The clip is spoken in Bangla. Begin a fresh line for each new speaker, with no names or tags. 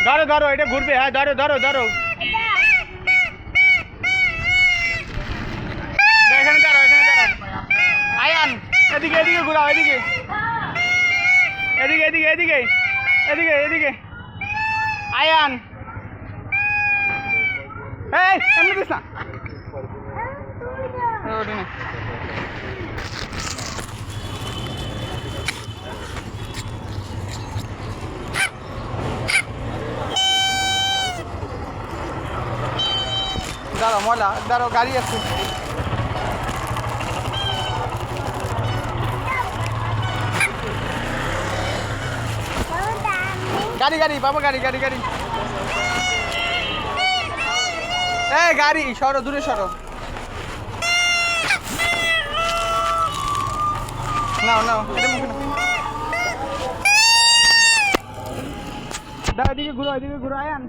ধরো ধরো, এটা ঘুরবে। হ্যাঁ ধরো ধরো ধরো, এখানে দাঁড়াও, এখানে দাঁড়াও। আয়ান এদিকে, এদিকে ঘুরাও, এদিকে এদিকে এদিকে এদিকে এদিকে এদিকে। আয়ান এই এমনি দিস না। ওঠে না। দাঁড়াও ময়লা, দাঁড়াও গাড়ি আছে। গাড়ি গাড়ি বাবা, গাড়ি গাড়ি গাড়ি। এই গাড়ি সরো, দূরে সরো। নাও নাও, এটা মুখে নাও। দাও এদিকে ঘুরো, এদিকে ঘুরো আয়ান।